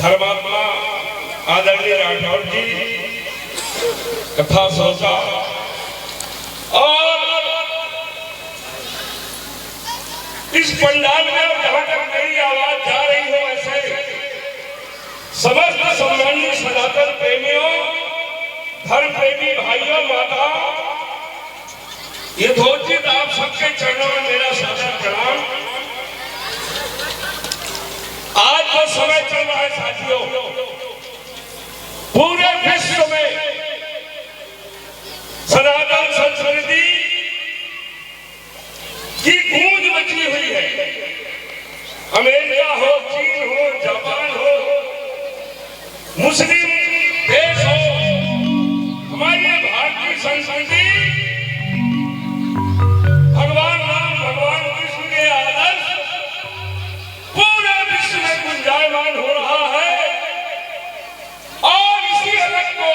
धर्मात्मा आदरणीय राठौर जी कथा श्रोता और इस पंडाल में जहां तक मेरी आवाज जा रही हो ऐसे समस्त सम्मानीय सनातन प्रेमियों, धर्म प्रेमी भाइयों, माता, यथोचित आप सबके चरणों में मेरा सादर प्रणाम। आज जो समय चल रहा है साथियों, पूरे विश्व में सनातन संस्कृति की गूंज मची हुई है। अमेरिका हो, चीन हो, जापान हो, मुस्लिम देश हो, हमारी भारतीय संस्कृति भगवान राम, भगवान कृष्ण के आदर्श पूरे विश्व में गुंजायमान हो रहा है। और इसी अलग को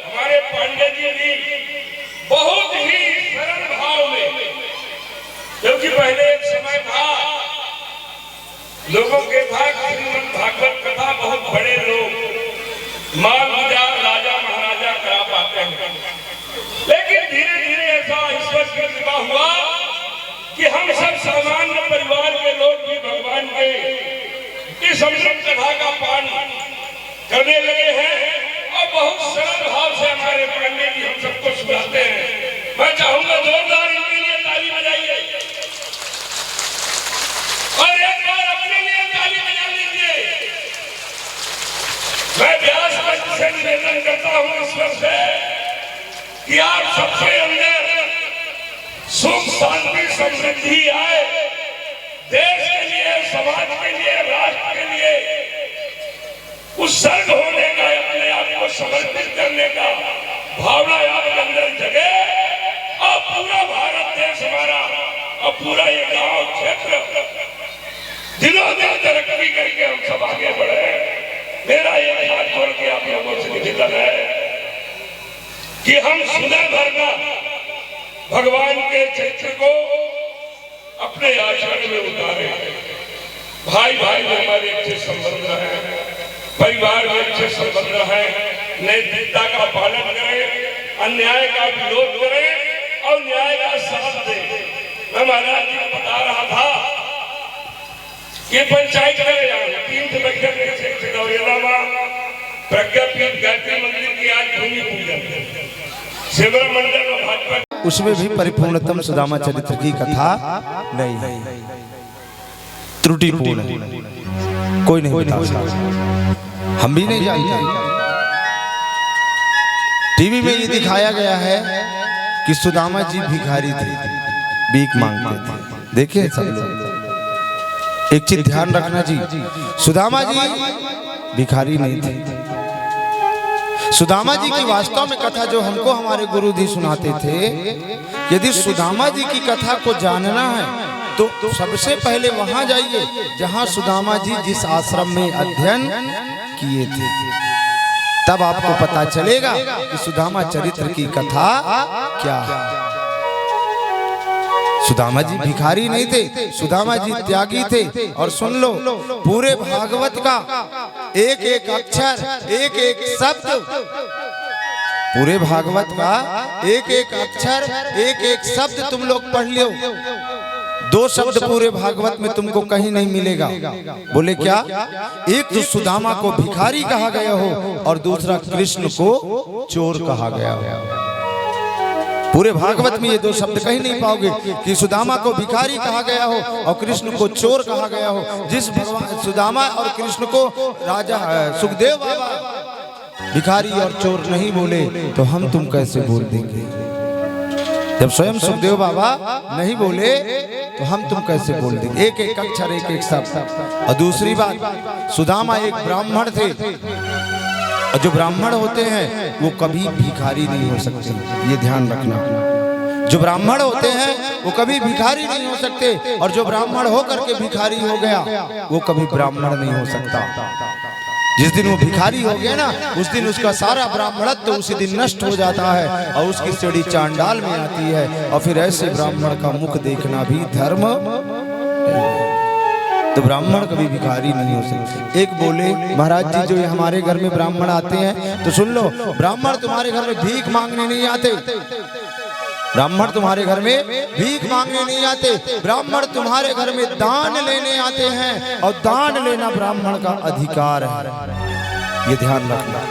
हमारे पांडे जी भी बहुत ही सरल भाव में, क्योंकि पहले एक समय था लोगों के था श्रीमद् भागवत कथा बहुत बड़े लोग माल बाजार राजा महाराजा करा पाते हैं, लेकिन धीरे धीरे ऐसा ईश्वर की कृपा हुआ कि हम सब सामान्य परिवार के लोग भी भगवान के इस अमृत कथा का पान करने लगे हैं और बहुत सरल भाव से हमारे पांडे जी हम सबको सुनाते हैं। मैं चाहूंगा जोरदार इनके लिए ताली बजाइए और एक बार अपने लिए ताली बजा लीजिए। मैं व्यास मंच से निवेदन करता हूं ईश्वर से कि आप सबके अंदर सुख शांति समृद्धि आए, देश के लिए, समाज के लिए, राष्ट्र के लिए उत्सर्ग होने का, अपने आप को समर्पित करने का भावना आपके अंदर जगे और पूरा भारत देश हमारा और पूरा ये गांव क्षेत्र दिनों दिन तरक्की करके हम सब आगे बढ़े। मेरा एक हाथ जोड़ के आप लोगों से निवेदन है कि हम सुनर भरना भगवान के चरित्र को अपने आचरण में उतारे। भाई भाई में हमारे अच्छे संबंध रहे, परिवार में अच्छे संबंध रहे, नैतिकता का पालन करें, अन्याय का विरोध करें और न्याय का साथ दें। मैं महाराज जी को बता रहा था कि पंचायत में 3 बैठक प्रज्ञापीठ गायत्री मंदिर की आज भूमि पूजन सेवा मंडल में भाजपा, उसमें भी परिपूर्णतम सुदामा चरित्र की कथा नहीं है, त्रुटिपूर्ण है, कोई नहीं बता सकता, हम भी नहीं जानते। टीवी में ये दिखाया गया है कि सुदामा जी भिखारी थे, भीख मांगते थे। देखिए सब लोग एक चीज ध्यान रखना जी, सुदामा जी भिखारी नहीं थे। सुदामा जी की वास्तव में कथा जो हमको हमारे गुरु जी सुनाते थे, यदि सुदामा जी की कथा को जानना है तो सबसे पहले वहां जाइए जहां सुदामा जी जिस आश्रम में अध्ययन किए थे, तब आपको पता चलेगा कि सुदामा चरित्र की कथा क्या है। सुदामा जी भिखारी नहीं थे, सुदामा जी त्यागी थे। और सुन लो, पूरे भागवत का एक एक अक्षर, एक एक शब्द, पूरे भागवत का एक एक अक्षर, एक एक शब्द तुम लोग पढ़ लो। 2 शब्द पूरे भागवत में तुमको कहीं नहीं मिलेगा। बोले क्या? एक तो सुदामा को भिखारी कहा गया हो और दूसरा कृष्ण को चोर कहा गया हो। पूरे भागवत में ये 2 शब्द कहीं नहीं पाओगे कि सुदामा को भिखारी कहा गया हो और कृष्ण को चोर कहा गया हो। जिस भगवान सुदामा और कृष्ण को राजा सुखदेव बाबा भिखारी और चोर नहीं बोले तो हम तुम कैसे बोल देंगे? जब स्वयं सुखदेव बाबा नहीं बोले तो हम तुम कैसे बोल देंगे? एक एक अक्षर, एक एक शब्द। और दूसरी बात, सुदामा एक ब्राह्मण थे और जो ब्राह्मण होते हैं वो कभी भिखारी नहीं हो सकते, ये ध्यान रखना। जो ब्राह्मण होते हैं वो कभी भिखारी नहीं हो सकते और जो ब्राह्मण होकर के भिखारी हो गया वो कभी ब्राह्मण नहीं हो सकता। जिस दिन वो भिखारी हो गया ना, उस दिन उसका सारा ब्राह्मणत्व उसी दिन नष्ट हो जाता है और उसकी सीढ़ी चांडाल में आती है। और फिर ऐसे ब्राह्मण का मुख देखना भी धर्म। तो ब्राह्मण कभी भिखारी नहीं हो सकते। एक बोले महाराज जी जो ये हमारे घर में ब्राह्मण आते हैं तो सुन लो, ब्राह्मण तुम्हारे घर में भीख मांगने नहीं आते, ब्राह्मण तुम्हारे घर में भीख मांगने नहीं आते, ब्राह्मण तुम्हारे घर में दान लेने आते हैं, और दान लेना ब्राह्मण का अधिकार है, ये ध्यान रखना।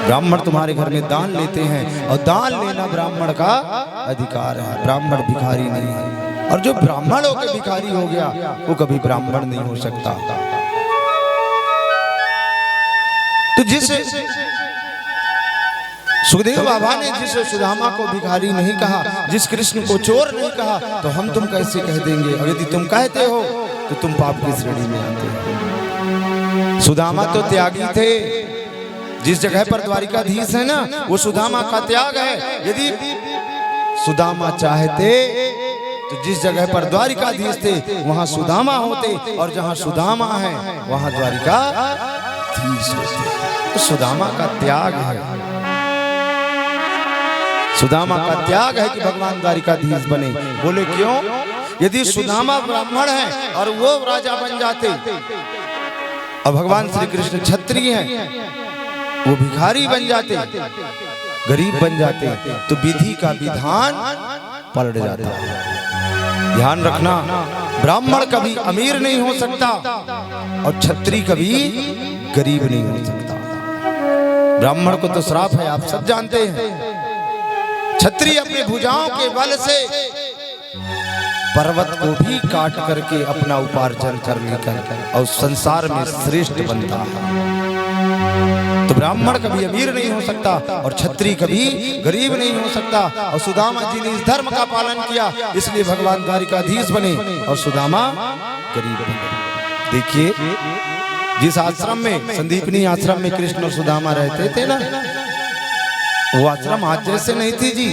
ब्राह्मण तुम्हारे घर में दान लेते हैं और दान लेना ब्राह्मण का अधिकार है, ब्राह्मण भिखारी नहीं है। और जो ब्राह्मण होकर भिखारी हो गया वो कभी ब्राह्मण नहीं हो सकता। तो जिस सुखदेव बाबा ने जिस सुदामा को भिखारी नहीं कहा, जिस कृष्ण को चोर नहीं कहा, तो हम तुम कैसे कह देंगे? और यदि तुम कहते हो तो तुम पाप की श्रेणी में आते हो। सुदामा तो त्यागी थे, जिस जगह पर द्वारिकाधीश है ना वो सुदामा का त्याग है। यदि सुदामा चाहते तो जिस जगह पर द्वारिकाधीश थे वहां सुदामा होते, और जहां सुदामा है वहां द्वारिकाधीश होते। तो सुदामा का त्याग है, सुदामा का त्याग है कि भगवान द्वारिकाधीश बने। बोले क्यों? यदि सुदामा ब्राह्मण है और वो राजा बन जाते, और भगवान श्री कृष्ण क्षत्रिय हैं, वो भिखारी बन जाते, गरीब बन जाते, तो विधि का विधान पलट जाता। ध्यान रखना, ब्राह्मण कभी अमीर नहीं हो सकता और क्षत्रिय कभी गरीब नहीं हो सकता। ब्राह्मण को तो श्राप है, आप सब जानते हैं। क्षत्रिय अपनी भुजाओं के बल से पर्वत को भी काट करके अपना उपार्जन कर लेकर और संसार में श्रेष्ठ बनता है। तो ब्राह्मण कभी अमीर नहीं हो सकता और क्षत्रिय कभी गरीब नहीं हो सकता। और सुदामा जी ने इस धर्म का पालन किया, इसलिए भगवान द्वारिकाधीश बने और सुदामा गरीब बने। देखिए, जिस आश्रम में संदीपनी आश्रम में कृष्ण और सुदामा रहते थे ना, वो आश्रम आज जैसे नहीं थी जी।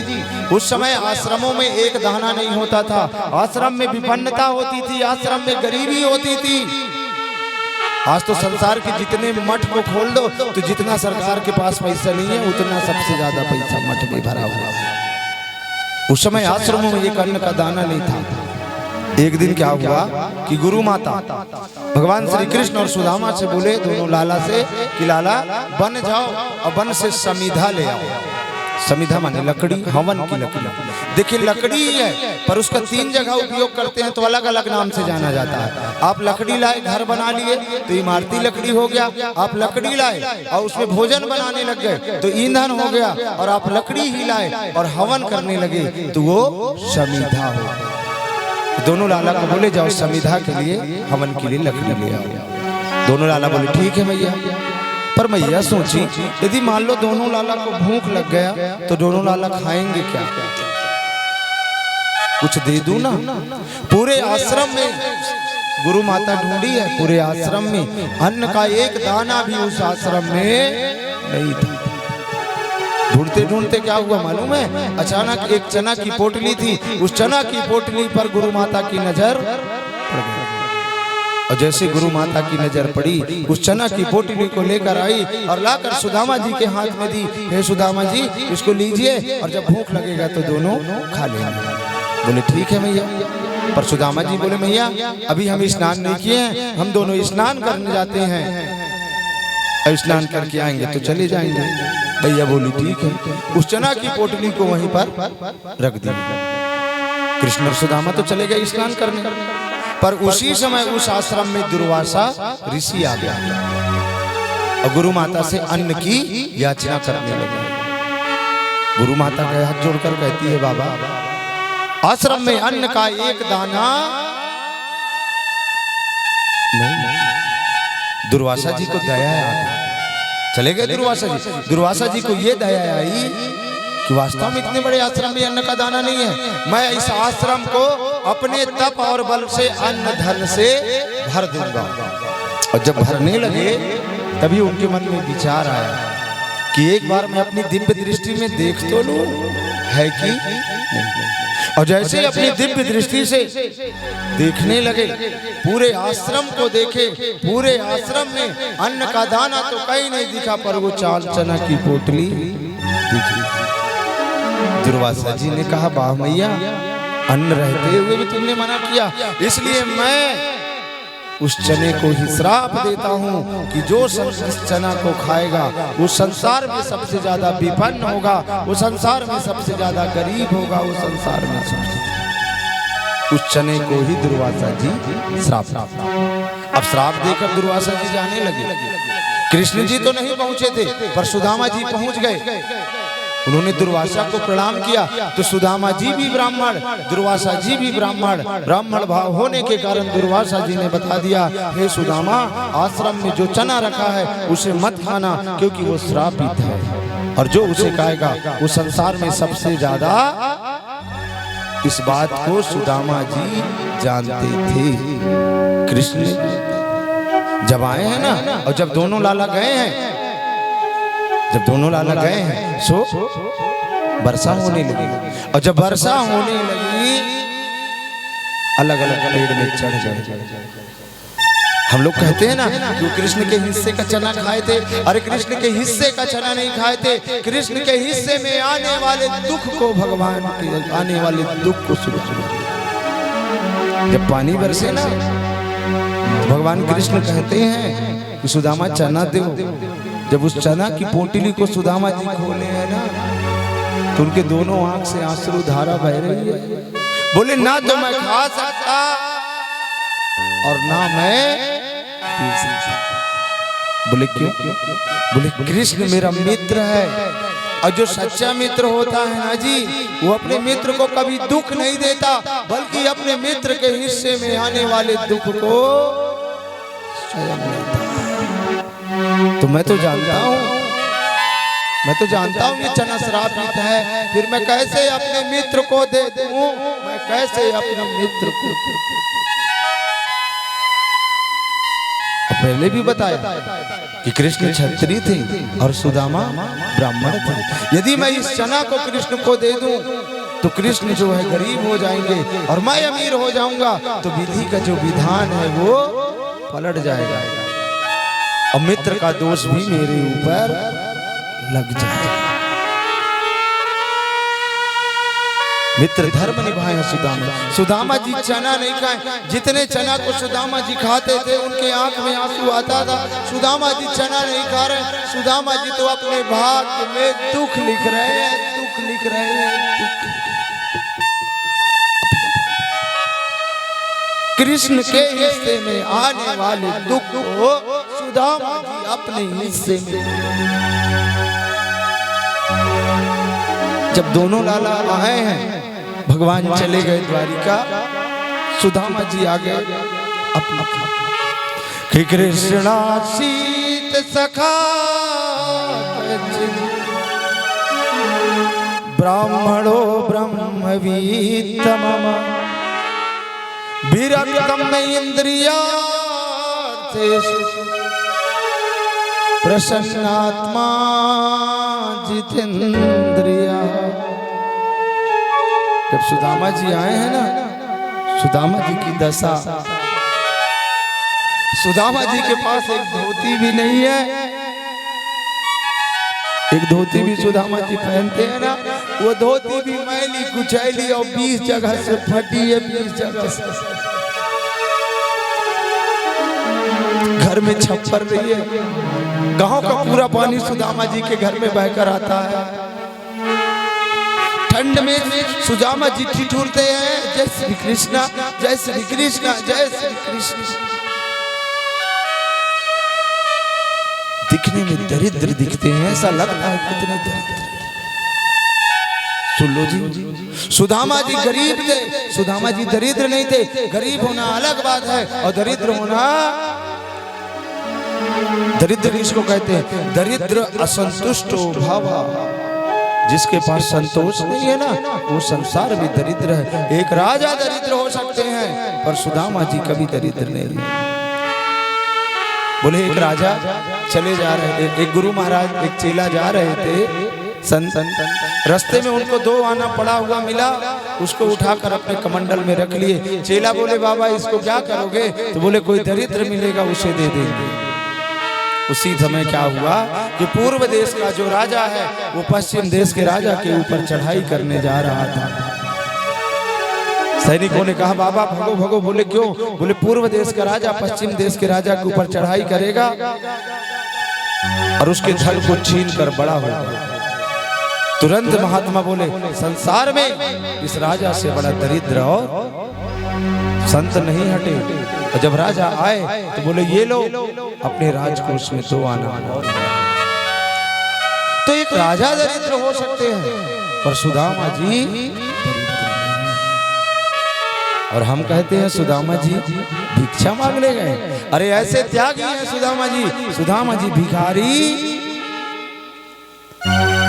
उस समय आश्रमों में एक दाना नहीं होता था, आश्रम में विपन्नता होती थी, आश्रम में गरीबी होती थी। आज तो संसार के जितने मठ को खोल दो तो जितना सरकार के पास पैसा नहीं है उतना सबसे ज्यादा पैसा मठ में भरा हुआ है। उस समय आश्रमों में एक अन्न का दाना नहीं था। एक दिन क्या हुआ कि गुरु माता भगवान श्री कृष्ण और सुदामा से बोले, दोनों लाला से, कि लाला वन जाओ और वन से समिधा ले आओ। समिधा माने लकड़ी, हवन की लकड़ी। देखिए लकड़ी है पर उसका 3 जगह उपयोग करते हैं तो अलग अलग नाम से जाना जाता है। आप लकड़ी लाए, घर बना लिए तो इमारती लकड़ी हो गया। आप लकड़ी लाए और उसमें भोजन बनाने लग गए तो ईंधन हो गया। और आप लकड़ी ही लाए और हवन करने लगे तो वो समिधा हो गया। दोनों लाला को बोले जाओ समिधा के लिए, हवन के लिए लकड़ी ले आओ। दोनों लाला बोले ठीक है मैया। पर मैया सोची, यदि मान लो दोनों लाला को भूख लग गया तो दोनों लाला खाएंगे क्या? कुछ दे दूं ना। पूरे आश्रम में गुरु माता ढूंढी है, पूरे आश्रम में अन्न का एक दाना भी उस आश्रम में नहीं था। ढूंढते ढूंढते क्या हुआ मालूम है? अचानक एक चना की पोटली थी, उस चना की पोटली पर गुरु माता की नजर पड़ गई। और जैसे गुरु माता की नजर पड़ी, उस चना की पोटली को लेकर आई और लाकर सुदामा जी के हाथ में दी। हे सुदामा जी, इसको लीजिए और जब भूख लगेगा तो दोनों खा लेंगे। बोले ठीक है मैया। पर सुदामा जी बोले मैया अभी हम स्नान नहीं किए हैं, हम दोनों स्नान करने जाते हैं, स्नान करके आएंगे तो चले जाएंगे। भैया बोली ठीक है। उस चना की पोटली को वहीं पर रख दी। कृष्ण और सुदामा तो चले गए स्नान करने। पर उसी समय उस आश्रम में दुर्वासा ऋषि आ गया और गुरु माता से अन्न की याचना करने लगे। गुरु माता के हाथ जोड़कर कहती है, बाबा आश्रम में अन्न का एक दाना नहीं। दुर्वासा जी को दया आई, चले गए दुर्वासा जी। दुर्वासा जी को ये दया आई कि वास्तव में इतने बड़े आश्रम में अन्न का दाना नहीं है, मैं इस आश्रम को अपने तप और बल से अन्न धन से भर दूंगा। और जब भरने लगे तभी उनके मन में विचार आया कि एक बार मैं अपनी दिव्य दृष्टि में देख तो लूं है कि नहीं। और जैसे अपनी दिव्य दृष्टि से देखने लगे, पूरे आश्रम को देखे, पूरे आश्रम में अन्न का दाना तो कहीं नहीं दिखा, पर वो चाल चना की पोटली दिखी। दुर्वासा जी ने कहा, वाह मैया, अन्न रहते हुए भी तुमने मना किया, इसलिए मैं उस चने को ही श्राप देता हूँ कि जो इस चना को खाएगा वो संसार में सबसे ज्यादा विपन्न होगा, वो संसार में सबसे ज्यादा गरीब होगा, वो संसार में सबसे। उस चने को ही दुर्वासा जी श्राप। अब श्राप देकर दुर्वासा जी जाने लगे। कृष्ण जी तो नहीं पहुंचे थे, पर सुदामा जी पहुंच गए। उन्होंने दुर्वासा को प्रणाम किया तो सुदामा जी भी ब्राह्मण, दुर्वासा जी भी ब्राह्मण, ब्राह्मण भाव होने के कारण दुर्वासा जी ने बता दिया, हे सुदामा, आश्रम में जो चना रखा है उसे मत खाना, क्योंकि वो श्रापित है और जो उसे खाएगा वो संसार में सबसे ज्यादा। इस बात को सुदामा जी जानते थे। कृष्ण जब आए हैं ना, और जब दोनों लाला गए हैं, जब दोनों लाला गए हैं सो वर्षा होने लगी, और जब वर्षा होने लगी अलग अलग पेड़ में चढ़ गए। हम लोग कहते हैं ना कि कृष्ण के हिस्से का चना खाए थे। अरे कृष्ण के हिस्से का चना नहीं खाए थे, कृष्ण के हिस्से में आने वाले दुख को, भगवान के आने वाले दुख को सुन। जब पानी बरसे ना तो भगवान कृष्ण कहते हैं कि सुदामा चना दो। जब उस चना की पोटली को सुदामा जी खोले हैं ना, तो उनके दोनों आंख से आंसू धारा बह रही है। बोले ना तो मैं खा सकता और ना मैं पी सकता। बोले क्यों? बोले कृष्ण मेरा मित्र है, और जो सच्चा मित्र होता है ना जी, वो अपने मित्र को कभी दुख नहीं देता, बल्कि अपने मित्र के हिस्से में आने वाले दुख को स्वयं लेता है। तो मैं तो जानता हूँ, मैं तो जानता हूँ ये चना श्रापित है, फिर मैं कैसे अपने मित्र को दे दूँ? मैं कैसे अपने मित्र को? पहले भी बताया कि कृष्ण क्षत्रिय थे और सुदामा ब्राह्मण थे। यदि मैं इस चना को कृष्ण को दे दूं तो कृष्ण जो है गरीब हो जाएंगे और मैं अमीर हो जाऊंगा, तो विधि का जो विधान है वो पलट जाएगा और मित्र का दोष भी मेरे ऊपर लग जाएगा। मित्र धर्म निभाए सुदामा। सुदामा जी चना नहीं खाए। जितने चना को सुदामा जी खाते थे उनके आंख में आंसू आता था। सुदामा जी चना नहीं खा रहे। सुदामा जी तो अपने भाग्य में दुख लिख रहे हैं, दुख लिख रहे हैं, दुख। कृष्ण के हिस्से में आने वाले दुख को सुदामा जी अपने हिस्से में। जब दोनों लाला आए हैं, भगवान चले गए द्वारिका, सुदामा जी आ गए अपना। कि कृष्णा सीत सखा ब्राह्मणो ब्रह्मवीतम विरक्तम इंद्रियार्थेषु प्रसन्नात्मा जितेंद्रिया। जब सुदामा जी आए हैं ना, सुदामा जी की दशा, सुदामा जी के पास एक धोती भी नहीं है। एक धोती भी सुदामा जी पहनते हैं ना, वो धोती भी मैली कुचैली और 20 जगह से फटी है, 20 जगह से। घर में छप्पर रही है, गांव का पूरा पानी सुदामा जी के घर में बहकर आता है। ठंड में सुदामा जी ठिठुरते हैं, जय श्री कृष्णा, जय श्री कृष्णा, जय श्री कृष्ण। दिखने में दरिद्र दिखते हैं, ऐसा लगता है कितने दरिद्र। सुन लो जी, सुदामा जी गरीब थे, सुदामा जी दरिद्र नहीं थे। गरीब होना अलग बात है और दरिद्र होना, दरिद्र किसको कहते हैं? दरिद्र असंतुष्ट भावा। जिसके पास संतोष नहीं है ना, वो संसार में दरिद्र है। एक राजा दरिद्र हो सकते हैं, पर सुदामा जी कभी दरिद्र नहीं है। बोले एक राजा चले जा रहे थे, एक गुरु महाराज, एक चेला जा रहे थे संत। रास्ते में उनको 2 आना पड़ा हुआ मिला, उसको उठाकर अपने कमंडल में रख लिए। चेला बोले बाबा इसको क्या करोगे? तो बोले कोई दरिद्र मिलेगा उसे दे देंगे। उसी समय क्या हुआ कि पूर्व देश का जो राजा है वो पश्चिम देश के राजा के ऊपर चढ़ाई करने जा रहा था। सैनिकों ने कहा बाबा भगो भगो। बोले क्यों? बोले पूर्व देश का राजा पश्चिम देश के राजा के ऊपर चढ़ाई करेगा और उसके धन को छीन कर बड़ा होगा। तुरंत महात्मा बोले संसार में इस राजा से बड़ा दरिद्र और संत नहीं हटे। और जब राजा आए तो बोले ये लो अपने राजकोष में दो आना। तो एक राजा दरिद्र हो सकते हैं पर सुदामा जी, और हम कहते हैं सुदामा जी भिक्षा मांगने गए। अरे ऐसे त्यागी हैं सुदामा जी। सुदामा जी भिखारी।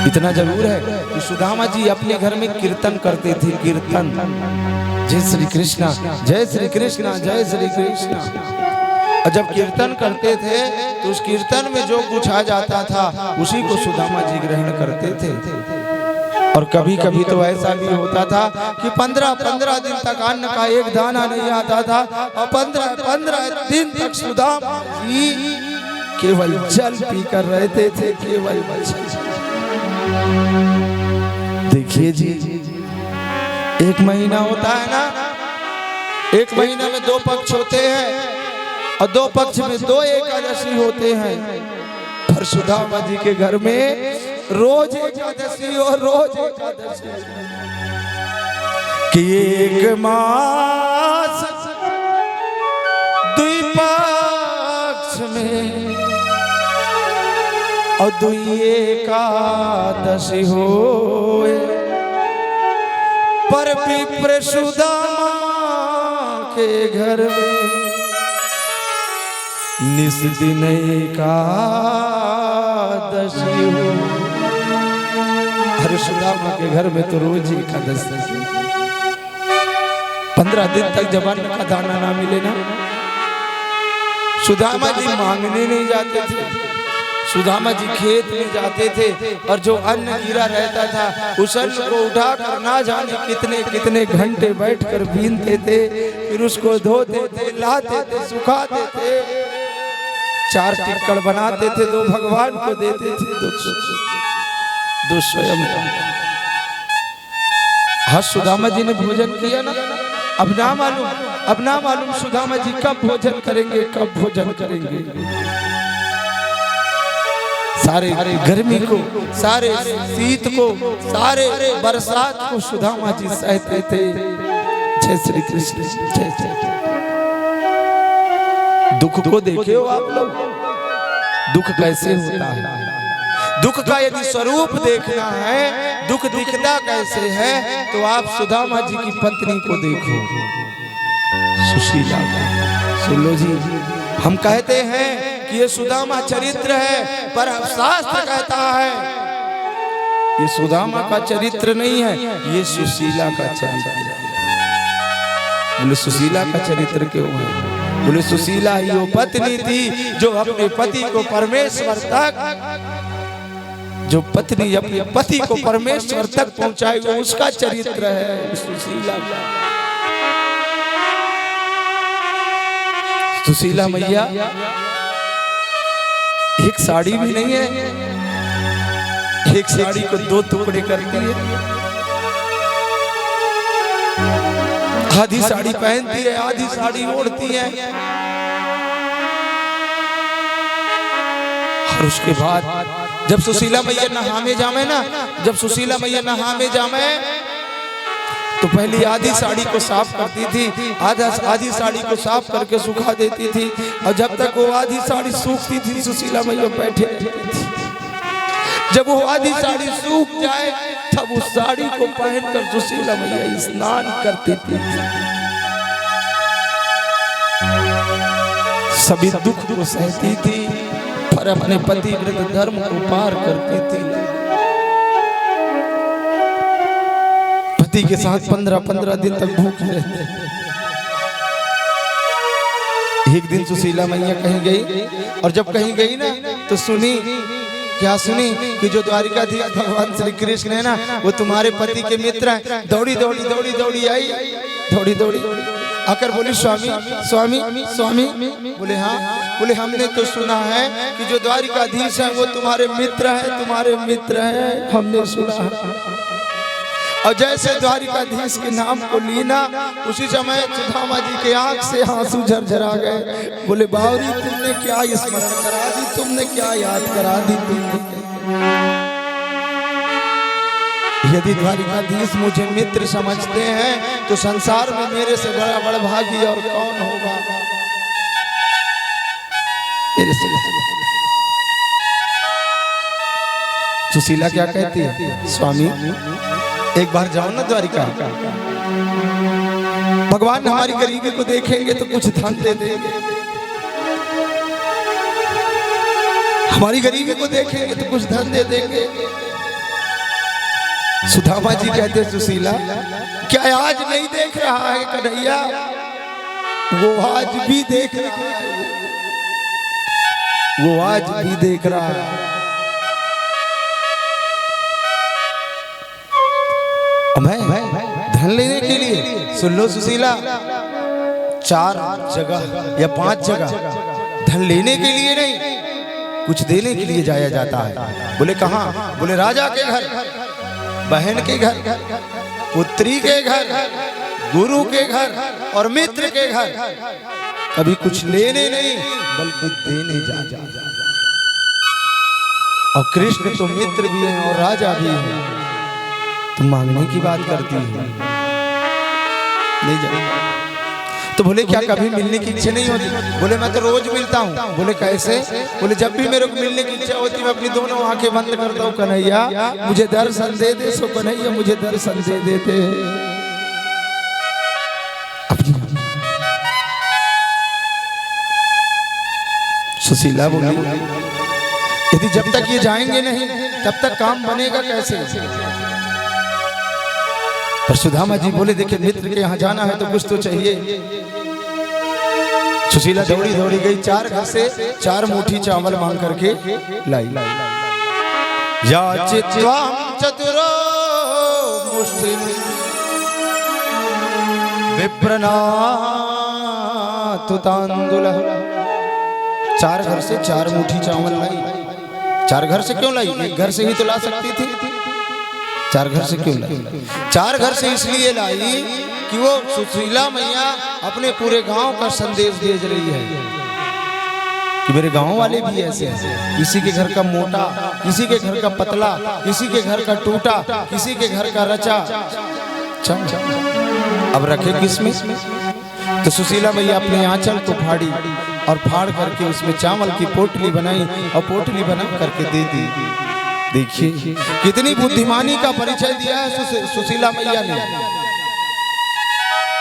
इतना जरूर है कि सुदामा जी अपने घर में कीर्तन करते थे। कीर्तन, जय श्री कृष्णा, जय श्री कृष्णा, जय श्री कृष्णा। और जब कीर्तन करते थे तो उस कीर्तन में जो कुछ आ जाता था उसी को सुदामा जी ग्रहण करते थे। और कभी कभी तो ऐसा भी होता था कि 15 दिन तक अन्न का एक दाना नहीं आता था और 15 दिन तक सुदामा जी केवल जल पीकर रहते थे। केवल देखिए जी, एक महीना होता है ना, एक महीना में 2 पक्ष होते हैं और 2 पक्ष में 2 एकादशी होते हैं। पर सुदामा जी के घर में रोज एकादशी और रोज एकादशी कि एक मास दुई पक्ष में और दुई एकादशी होए। पर विप्र सुदामा के घर में निस दिन एकादशी हो। हर सुदामा के घर में तो रोज ही एकादशी। 15 दिन तक जब अन्न का दाना ना मिले ना, सुदामा जी मांगने नहीं जाते थे। सुदामा जी खेत में जाते थे और जो अन्न गिरा रहता था उस अन्न को उठाकर ना जाने कितने कितने घंटे बैठकर बीनते थे। फिर उसको धोते थे, लाते थे, सुखाते थे, 4 टिक्कड़ बनाते थे, 2 भगवान को देते थे, 2 स्वयं। हाँ, सुदामा जी ने भोजन किया ना। अब ना मालूम सुदामा जी कब भोजन करेंगे, कब भोजन करेंगे। सारे गर्मी को, सारे शीत को, सारे बरसात को सुदामा जी सहते थे। जय श्री कृष्ण, जय जय। दुख को देखे हो आप लोग, दुख कैसे होता है। दुख का यदि स्वरूप देखना है, दुख दिखता कैसे है, तो आप सुदामा जी की पत्नी को देखो, सुशीला। सुन लो जी, हम कहते हैं कि ये सुदामा चरित्र है, पर शास्त्र कहता है ये सुदामा का चरित्र नहीं है, ये सुशीला का चरित्र है। बोले सुशीला का चरित्र क्यों है? बोले सुशीला ही वो पत्नी थी जो अपने पति को परमेश्वर तक, जो पत्नी अपने पति को परमेश्वर तक पहुंचाई, वो उसका चरित्र है सुशीला। सुशीला मैया एक साड़ी भी नहीं है, एक साड़ी को 2 टुकड़े करती है। आधी साड़ी पहनती है, आधी साड़ी ओढ़ती है। और उसके बाद जब सुशीला मैया नहाने जामे ना, जब सुशीला मैया नहाने जामे तो पहली आधी साड़ी को साफ करती थी, आधी साड़ी को साफ करके सुखा देती थी। और जब तक वो आधी साड़ी सूखती थी, सुशीला मैया बैठे रहती थी। जब वो आधी साड़ी सूख जाए तब उस साड़ी को पहनकर सुशीला मैया स्नान करती थी। सभी दुख को सहती थी, पर अपने पतिव्रत धर्म को पार करती थी। पति के साथ 15 दिन तक भूखे रहते। एक दिन सुशीला मैया कहीं गई, और जब कहीं गई ना तो सुनी, क्या सुनी कि जो द्वारिकाधीश भगवान श्री कृष्ण है ना, वो तुम्हारे पति के मित्र हैं। दौड़ी दौड़ी आई, दौड़ी आकर बोली स्वामी स्वामी स्वामी। बोले हाँ। बोले हमने तो सुना है कि जो द्वारिकाधीश है वो तुम्हारे मित्र हैं, तुम्हारे मित्र हैं, हमने सुना है। और जैसे द्वारिकाधीश के नाम को लीना, उसी समय सुदामा जी के आंख से आंसू झरझरा गए। बोले बावरी तुमने क्या स्मरण करा दी, तुमने क्या याद करा दी तुमने। यदि द्वारिकाधीश मुझे मित्र समझते हैं तो संसार में मेरे से बड़ा बड़भागी और कौन होगा। सुशीला क्या कहती है, स्वामी एक बार जाओ ना द्वारिका, भगवान हमारी गरीबी को देखेंगे तो कुछ धन दे देंगे, हमारी गरीबी को देखेंगे तो कुछ धन दे देंगे। सुदामा जी कहते सुशीला क्या आज नहीं देख रहा है कन्हैया, वो आज भी देख रहा है, वो आज भी देख रहा है। मैं धन लेने के लिए, सुन लो सुशीला, 4 जगह या 5 जगह धन लेने के लिए नहीं, कुछ देने के लिए जाया जाता है। बोले कहाँ? बोले राजा के घर, बहन के घर, पुत्री के घर, गुरु के घर और मित्र के घर। कभी कुछ लेने नहीं बल्कि देने जा। और कृष्ण तो मित्र भी हैं और राजा भी हैं, तुम मांगने की बात करती हो, नहीं जाओ। तो बोले क्या कभी मिलने की इच्छा नहीं होती? बोले मैं तो रोज मिलता हूँ। बोले कैसे? बोले जब भी मेरे को मिलने की इच्छा होती मैं अपनी दोनों आंखें बंद करता हूँ, कन्हैया मुझे दर्शन दे दे, सो कन्हैया मुझे दर्शन दे देते। सुशीला बोली यदि जब तक ये जाएंगे नहीं तब तक काम बनेगा कैसे? पर सुदामा जी बोले देखिए मित्र के यहाँ जाना है तो कुछ तो चाहिए। सुशीला दौड़ी दौड़ी गई, 4 घर से 4 मुट्ठी चावल मांग करके लाई। याचित्वाम चतुरो मुष्टि विप्रनातु तांदुलः। 4 घर से 4 मुट्ठी चावल लाई। 4 घर से क्यों लाई? एक घर से ही तो ला सकती थी। 4 घर से क्यों लाई? 4 घर से इसलिए लाई कि वो सुशीला मैया अपने पूरे गांव का संदेश भेज रही है कि मेरे गांव वाले भी ऐसे हैं। किसी के घर का मोटा, किसी के घर का पतला, किसी के घर का टूटा, किसी के घर का रचा। अब रखे किसमें? तो सुशीला मैया अपने आंचल को फाड़ी और फाड़ करके उसमें चावल की पोटली बनाई और पोटली बना करके दे दी। देखिए कितनी बुद्धिमानी का परिचय दिया है सुशीला मैया ने,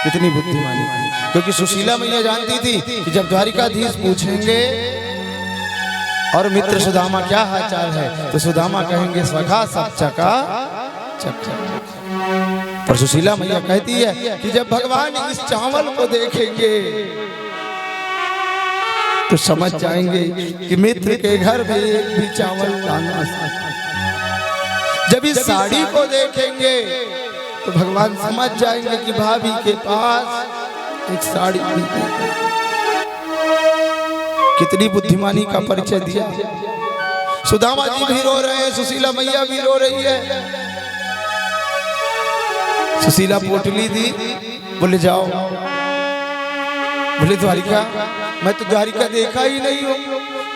कितनी बुद्धिमानी। क्योंकि सुशीला मैया जानती थी कि जब द्वारिकाधीश पूछेंगे और मित्र सुदामा क्या हालचाल है तो सुदामा कहेंगे सखा सब चका चक। पर सुशीला मैया कहती है कि जब भगवान इस चावल को देखेंगे तो समझ जाएंगे कि मित्र के घर में एक भी चावल लाना। जब इस साड़ी को देखेंगे तो भगवान समझ जाएंगे कि भाभी के पास एक साड़ी भी है। कितनी बुद्धिमानी का परिचय दिया। सुदामा जी भी रो रहे हैं, सुशीला मैया भी रो रही है। सुशीला पोटली दी, बोले जाओ। बोले द्वारिका, मैं तो द्वारिका देखा ही नहीं हूँ,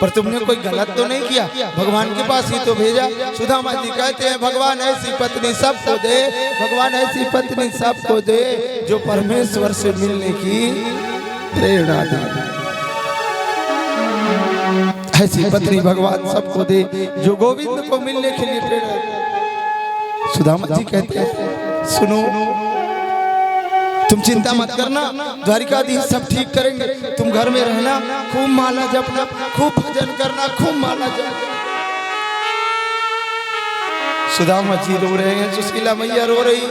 पर तुमने कोई गलत तो नहीं किया, भगवान के पास ही तो भेजा। सुदामा जी कहते हैं भगवान ऐसी पत्नी सबको दे, भगवान ऐसी पत्नी सबको दे जो परमेश्वर से मिलने की प्रेरणा दे। ऐसी पत्नी भगवान सबको दे जो गोविंद को मिलने के लिए प्रेरणा दे। सुदामा जी कहते हैं सुनो, तुम चिंता मत करना, द्वारिकाधीश सब ठीक करेंगे। तुम घर में रहना, खूब माला जपना, खूब भजन करना, खूब माला जपना। सुदामा जी रो रहे हैं, सुशीला मैया रो रही,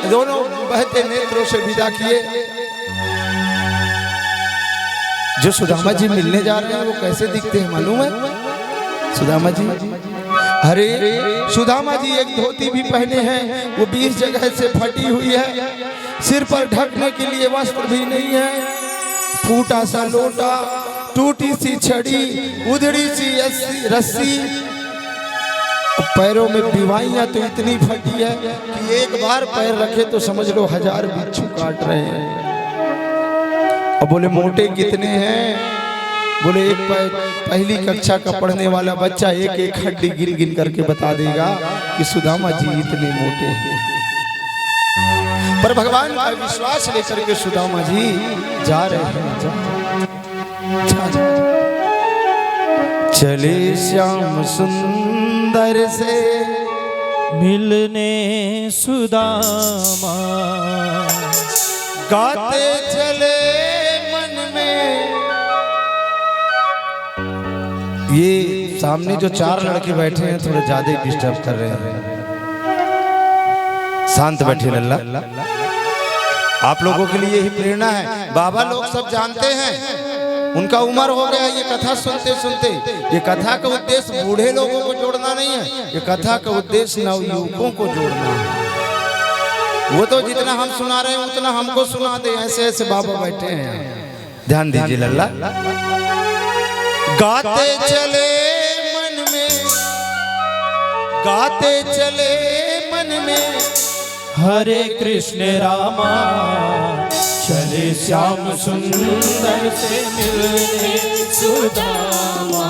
दोनों बहते नेत्रों से विदा किए। जो सुदामा जी मिलने जा रहे हैं वो कैसे दिखते हैं मालूम है? सुदामा जी, अरे सुदामा जी एक धोती भी पहने हैं, वो 20 जगह से फटी हुई है, सिर पर ढकने के लिए वस्त्र भी नहीं है, फूटा सा लोटा, टूटी सी छड़ी, उधड़ी सी रस्सी, पैरों में बीमारियां तो इतनी फटी है कि एक बार पैर रखे तो समझ लो 1000 बिच्छू काट रहे हैं। और बोले मोटे कितने हैं? बोले एक पहली कक्षा का पढ़ने वाला बच्चा एक एक हड्डी गिन गिन करके बता देगा कि सुदामा जी इतने मोटे हैं। पर भगवान का विश्वास लेकर के सुदामा जी जा रहे हैं। जा। चले श्याम सुंदर से मिलने सुदामा, गाते चले मन में। ये सामने जो 4 लड़के बैठे हैं थोड़े ज्यादा ही डिस्टर्ब कर रहे हैं। शांत बैठे लल्ला। आप लोगों के लिए ही प्रेरणा है। बाबा लोग सब जानते हैं, उनका उम्र हो गया ये कथा सुनते सुनते। ये कथा का उद्देश्य बूढ़े लोगों को जोड़ना नहीं है, ये कथा का उद्देश्य नवयुवकों को जोड़ना है। वो तो जितना हम सुना रहे हैं उतना हमको सुना दे, ऐसे ऐसे बाबा बैठे हैं। ध्यान दीजिए लल्ला। गाते चले मन में, गाते चले मन में, हरे कृष्ण रामा, चले श्याम सुंदर से मिलने सुदामा,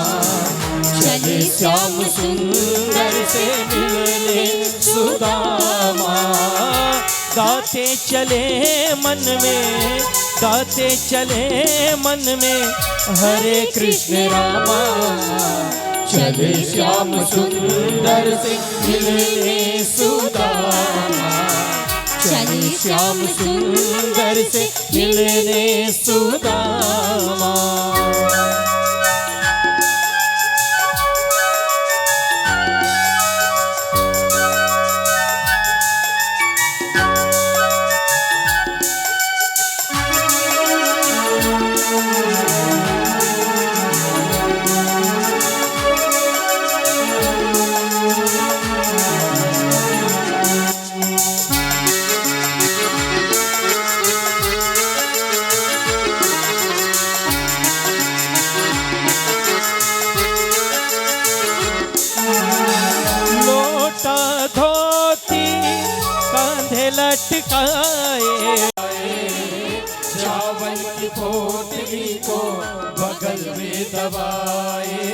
चले श्याम सुंदर से मिलने सुदामा। गाते चले मन में, गाते चले मन में, हरे कृष्ण रामा, चले श्याम सुंदर से मिलने सुदामा, चले श्याम सुंदर से मिलने सुदामा। लटकाए चावल की पोटली को बगल में दबाए,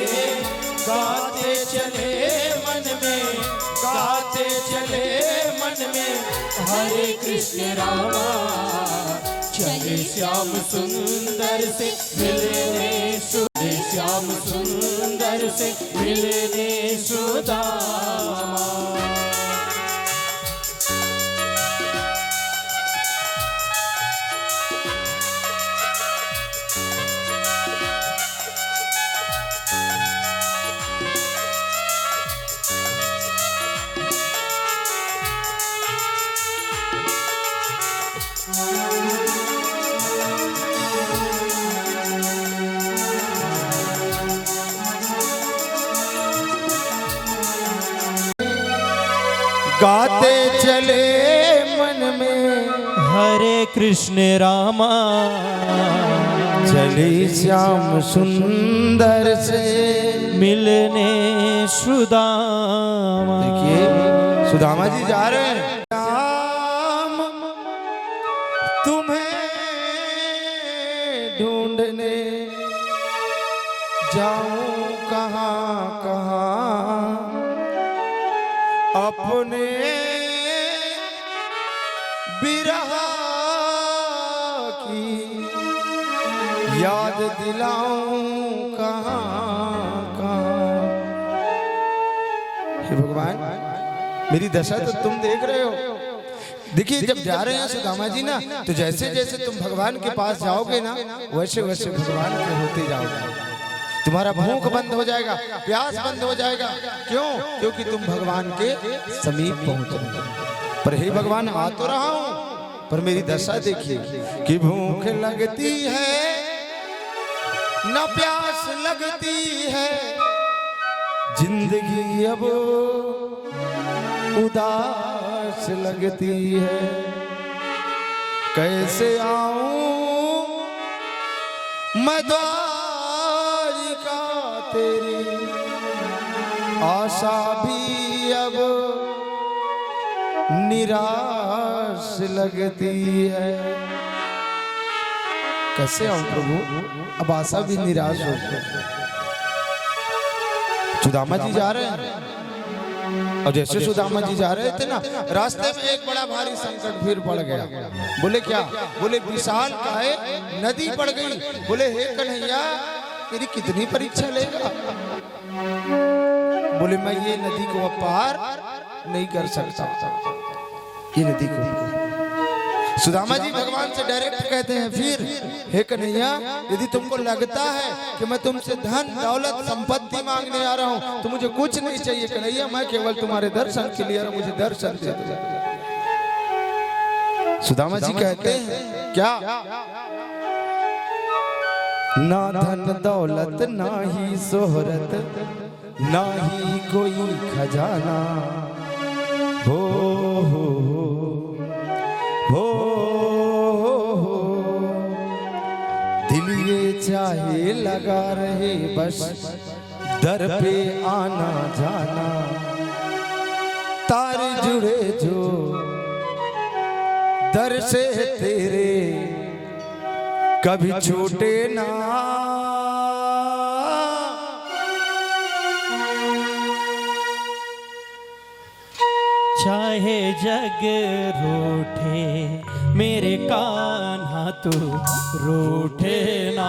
गाते चले मन में, गाते चले मन में, हरे कृष्ण रामा, चले श्याम सुंदर से मिलने, चले श्याम सुंदर से मिलने सुदामा। गाते चले मन में, हरे कृष्ण रामा, चले श्याम सुंदर से मिलने सुदामा। देखिए सुदामा जी जा रहे हैं। श्याम तुम्हें ढूंढने जाऊं कहाँ कहाँ, अपने बिरह की याद दिलाऊं कहाँ कहाँ। हे भगवान, मेरी दशा तो तुम देख रहे हो। देखिए जब जा रहे हैं सुदामा जी ना, तो जैसे जैसे तुम भगवान के पास जाओगे ना, वैसे वैसे भगवान के होते जाओगे। तुम्हारा भूख बंद हो जाएगा, प्यास बंद हो जाएगा। क्यों? क्योंकि तुम भगवान के समीप पहुंच रहे हो। पर हे भगवान, आ तो रहा हूं, पर मेरी दशा देखिए कि भूख लगती है न प्यास लगती है, जिंदगी अब उदास लगती है। कैसे आऊं मैं द्वारिका तेरी, आशा भी अब निराश लगती है। कैसे आऊं प्रभु, अब आशा भी निराश हो गई। सुदामा जी जा रहे हैं और जैसे सुदामा जी जा रहे थे ना, रास्ते में एक बड़ा भारी संकट फिर पड़ गया। बोले क्या? बोले विशाल काहे नदी पड़ गई। बोले हे कन्हैया, मेरी कितनी परीक्षा लेगा? बोले मैं ये नदी को अब पार नहीं कर सकता, ये नदी को। सुदामा जी भगवान से डायरेक्ट कहते हैं, फिर हे कन्हैया, यदि तुमको लगता है कि मैं तुमसे धन दौलत संपत्ति मांगने आ रहा हूं तो मुझे कुछ नहीं चाहिए कन्हैया, मैं केवल तुम्हारे दर्शन के लिए, मुझे दर्शन दे दो। सुदामा जी कहते हैं क्या? ना धन दौलत ना ही शोहरत ना ही कोई खजाना, हो दिल ये चाहे लगा रहे बस दर पे आना जाना, तारे जुड़े जो दर से तेरे कभी छूटे ना। चाहे जग रूठे मेरे कान्हा तू रूठे ना,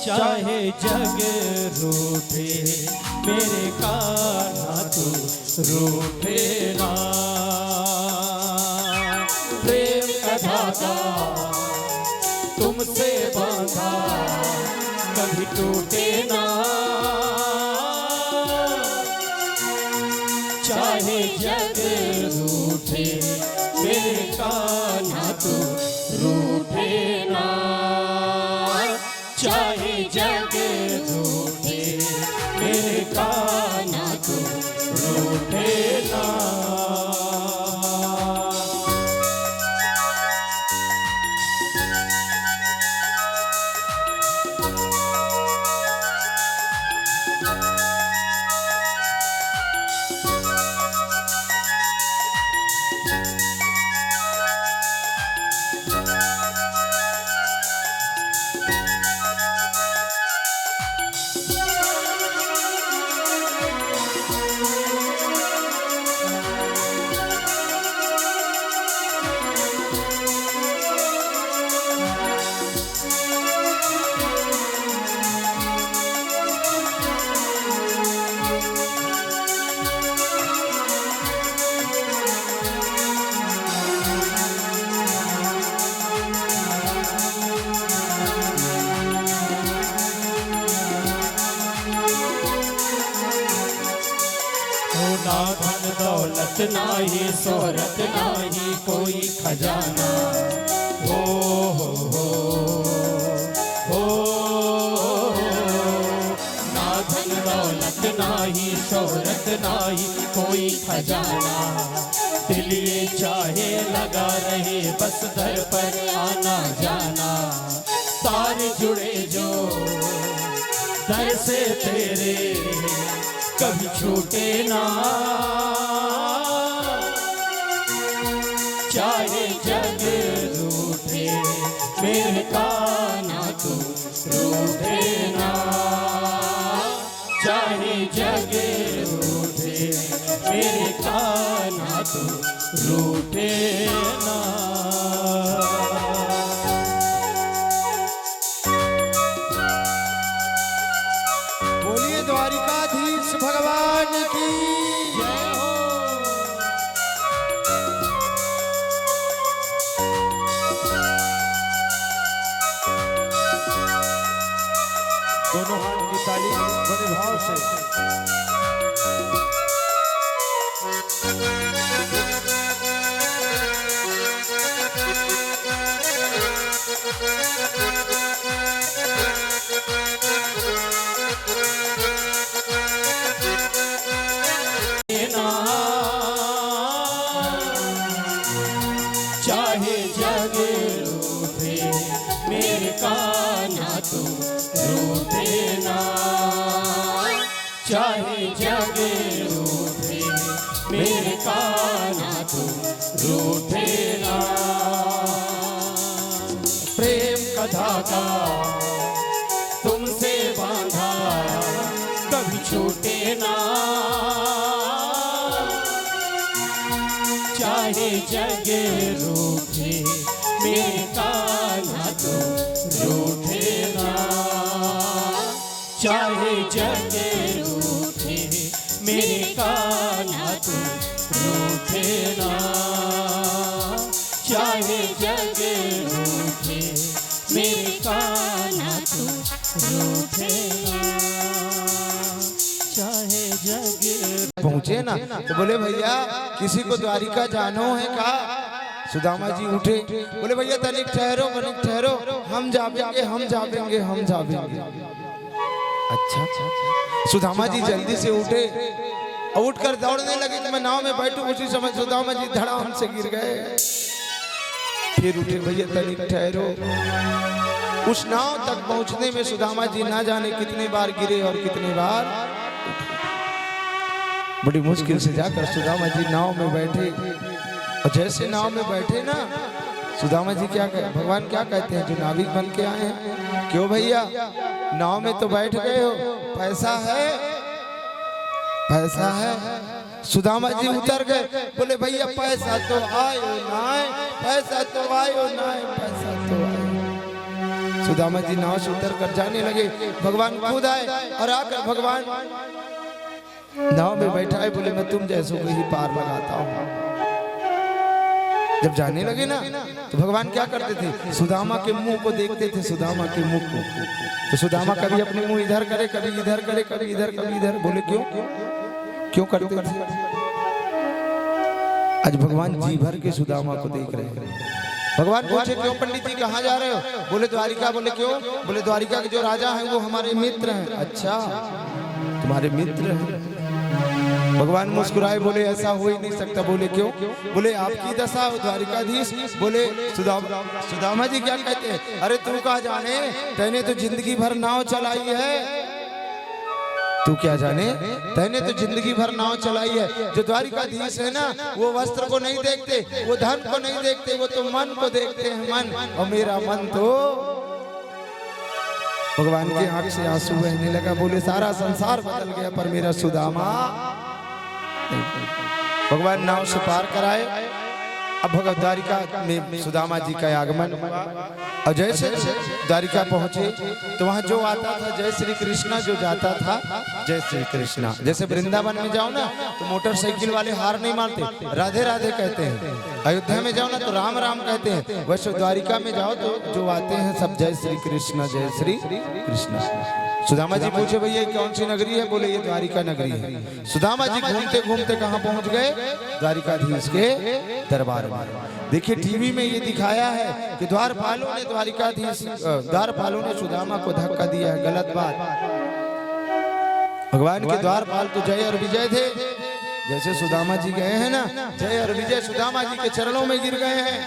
चाहे जग रूठे मेरे कान्हा तू रूठे ना। प्रेम का धागा तुमसे बांधा कभी टूटे ना, चाहे जग रूठे मेरे कान्हा तू रूठे ना, चाहे जग रूठे मेरे कान्हा तू रूठे ना। ना धन दौलत ना ही शोहरत ना ही कोई खजाना, हो ना धन दौलत ना ही शोहरत ना ही कोई खजाना, दिल ये चाहे लगा रहे बस दर पर आना जाना, तारे जुड़े जो दर से तेरे कभी छूटे ना, चाहे जग रूठे मेरे कान्हा तू रूठे ना, चाहे जग रूठे मेरे कान्हा तू रूठे ना। बोलिए द्वारिकाधीश भगवान की जय हो। दोनों हाथ की ताली बड़े भाव से। चाहे जग रूठे मेरे कान्हा तू रूठे ना, चाहे जग रूठे मेरे कान्हा तुम रूठे ना। प्रेम का धागा तुमसे बांधा कभी छूटे ना। चाहे जग रूठे मेरे कान्हा तुम रूठे ना। चाहे जग रूठे मेरे कान्हा तुम रूठे ना। चाहे जग रूठे मेरे कान्हा तुम रूठे ना। चाहे जग पहुंचे ना तो बोले भैया किसी को द्वारिका जानो है का? सुदामा जी उठे, बोले भैया तनिक ठहरो, हम जावेंगे, हम जावेंगे, हम जावेंगे। अच्छा, सुदामा जी जल्दी से उठे और उठकर दौड़ने लगे कि मैं नाव में बैठूं। उसी समय सुदामा जी धड़ाम से गिर गए। फिर उठे, भैया तनिक ठहरो। उस नाव तक पहुंचने में सुदामा जी ना जाने कितने बार गिरे और कितने बार बड़ी मुश्किल से जाकर सुदामा जी नाव में बैठे। और जैसे नाव में बैठे ना, सुदामा जी क्या कहे, भगवान क्या कहते हैं, जो नाविक बन के आए हैं, क्यों भैया नाव में तो बैठ गए हो, पैसा है, पैसा है। सुदामा जी उतर गए, बोले भैया पैसा तो आयो ना, पैसा तो आयो ना, पैसा तो आयो। सुदामा जी नाव से उतर कर जाने लगे। भगवान खुद आए और आकर भगवान नाव में बैठा है। बोले मैं तुम जैसों को ही पार लगाता हूँ। जब जाने लगे ना तो भगवान क्या करते थे, सुदामा के मुंह को देखते थे, सुदामा के मुंह को। तो सुदामा कभी अपने मुंह इधर करे, कभी इधर करे, कभी इधर, कभी इधर। बोले क्यों करते थे? आज भगवान जी भर के सुदामा को देख रहे हैं। भगवान पूछे क्यों पंडित जी कहाँ जा रहे हो? बोले द्वारिका। बोले क्यों? बोले द्वारिका के जो राजा हैं वो हमारे मित्र हैं। अच्छा, तुम्हारे मित्र हैं? भगवान मुस्कुराए, बोले ऐसा हो ही नहीं सकता। बोले क्यों? बोले आपकी दशा द्वारिकाधीश। बोले सुदामा जी क्या कहते हैं, अरे तू कहाँ जाने, तैने तो जिंदगी भर नाव चलाई है। तू क्या जाने, तैने तो जिंदगी भर नाव चलाई है। जो द्वारिकाधीश है ना, वो वस्त्र को नहीं देखते, वो धन को नहीं देखते, वो तो मन को देखते हैं, मन। और मेरा मन तो, भगवान की आंख से आंसू बहने लगा। बोले सारा संसार बदल गया पर मेरा सुदामा। भगवान नाव से पार कराए। अब भगवत द्वारिका में सुदामा जी का आगमन हुआ। और जैसे द्वारिका पहुंचे तो वहां जो आता था जय श्री कृष्णा, जो जाता था जय श्री कृष्णा। जैसे वृंदावन में जाओ ना तो मोटरसाइकिल वाले हार नहीं मारते, राधे राधे कहते हैं। अयोध्या में जाओ ना तो राम राम कहते हैं। वैसे द्वारिका में जाओ तो जो आते हैं सब जय श्री कृष्णा, जय श्री कृष्णा। सुदामा जी पूछे भैया कौन सी नगरी है? बोले ये द्वारिका नगरी है। सुदामा जी घूमते घूमते कहाँ पहुंच गए? द्वारिकाधीश के दरबार में। देखिए टीवी में ये दिखाया है कि द्वारपालों ने सुदामा को धक्का दिया है। गलत बात। भगवान के द्वारपाल तो जय और विजय थे। जैसे सुदामा जी गए हैं ना, जय और विजय सुदामा जी के चरणों में गिर गए हैं।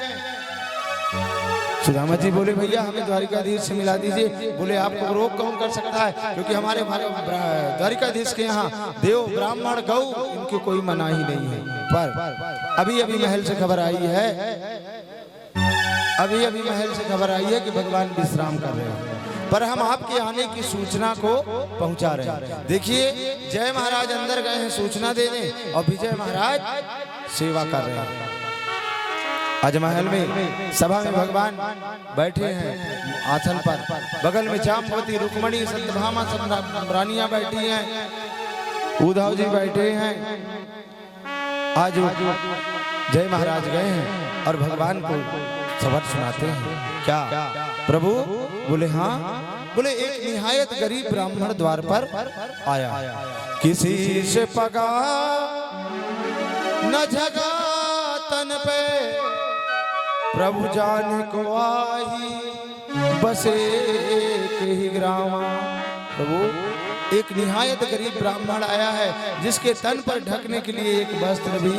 सुदामा जी बोले भैया हमें द्वारिकाधीश से मिला दीजिए। बोले आपको रोक कौन कर सकता है, क्योंकि हमारे द्वारिकाधीश के यहाँ देव ब्राह्मण गौ इनकी कोई मनाही नहीं है। पर अभी महल से खबर आई है, अभी महल से खबर आई है कि भगवान विश्राम कर रहे हैं, पर हम आपके आने की सूचना को पहुंचा रहे हैं। देखिए जय महाराज अंदर गए हैं सूचना देने और विजय महाराज सेवा कर रहे हैं। आज महल में सभा में भगवान बैठे हैं आसन पर, बगल में जाम्बवती, रुक्मणी, सत्यभामा सब रानियां बैठी हैं, उद्धव जी बैठे हैं। आज जय महाराज गए हैं और भगवान को सबक सुनाते हैं। क्या प्रभु? बोले हाँ। बोले एक निहायत गरीब ब्राह्मण द्वार पर आया, किसी से पगा न झगा तन पे, प्रभु जान को आई बसे के ही ग्रामा। प्रभु एक निहायत गरीब ब्राह्मण आया है जिसके तन पर ढकने के लिए एक वस्त्र भी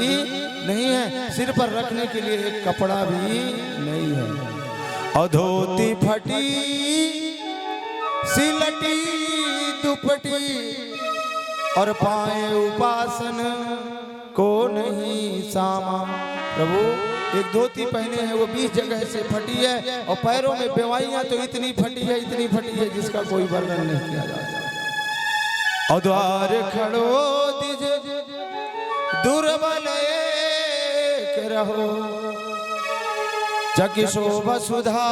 नहीं है, सिर पर रखने के लिए एक कपड़ा भी नहीं है, और धोती फटी सिलटी दुपटी और पाए उपासन को नहीं सामा। प्रभु एक धोती पहने हैं वो 20 जगह से फटी है और पैरों में बेवाइयां तो इतनी फटी है जिसका कोई वर्णन नहीं किया जा सकता। और द्वार खड़ो दिज दुर्बल एक रहो जग शोभ सुधा